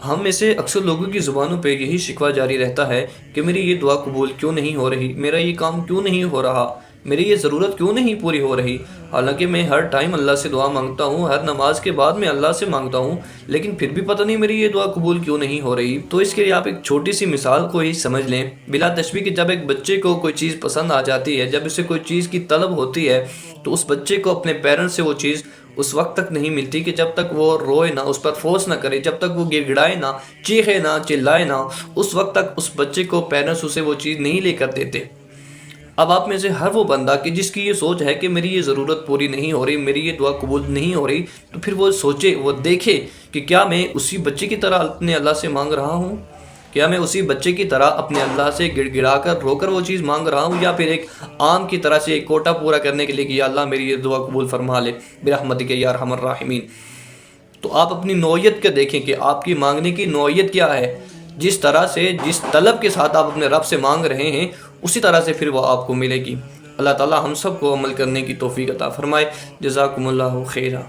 ہم میں سے اکثر لوگوں کی زبانوں پہ یہی شکوہ جاری رہتا ہے کہ میری یہ دعا قبول کیوں نہیں ہو رہی، میرا یہ کام کیوں نہیں ہو رہا، میری یہ ضرورت کیوں نہیں پوری ہو رہی۔ حالانکہ میں ہر ٹائم اللہ سے دعا مانگتا ہوں، ہر نماز کے بعد میں اللہ سے مانگتا ہوں، لیکن پھر بھی پتہ نہیں میری یہ دعا قبول کیوں نہیں ہو رہی۔ تو اس کے لیے آپ ایک چھوٹی سی مثال کو ہی سمجھ لیں، بلا تشبیہ کہ جب ایک بچے کو کوئی چیز پسند آ جاتی ہے، جب اسے کوئی چیز کی طلب ہوتی ہے، تو اس بچے کو اپنے پیرنٹس سے وہ چیز اس وقت تک نہیں ملتی کہ جب تک وہ روئے نہ، اس پر فورس نہ کرے، جب تک وہ گڑ گڑائے نہ، چیخے نہ، چلائے نہ، اس وقت تک اس بچے کو پیرنٹس اسے وہ چیز نہیں لے کر دیتے۔ اب آپ میں سے ہر وہ بندہ کہ جس کی یہ سوچ ہے کہ میری یہ ضرورت پوری نہیں ہو رہی، میری یہ دعا قبول نہیں ہو رہی، تو پھر وہ سوچے، وہ دیکھے کہ کیا میں اسی بچے کی طرح اپنے اللہ سے مانگ رہا ہوں؟ کیا میں اسی بچے کی طرح اپنے اللہ سے گڑ گڑا کر رو کر وہ چیز مانگ رہا ہوں، یا پھر ایک عام کی طرح سے ایک کوٹا پورا کرنے کے لیے کہ یا اللہ میری یہ دعا قبول فرما لے برحمتک یا ارحم الراحمین۔ تو آپ اپنی نوعیت کا دیکھیں کہ آپ کی مانگنے کی نوعیت کیا ہے۔ جس طرح سے، جس طلب کے ساتھ آپ اپنے رب سے مانگ رہے ہیں، اسی طرح سے پھر وہ آپ کو ملے گی۔ اللہ تعالی ہم سب کو عمل کرنے کی توفیق عطا فرمائے۔ جزاکم اللہ خیرا۔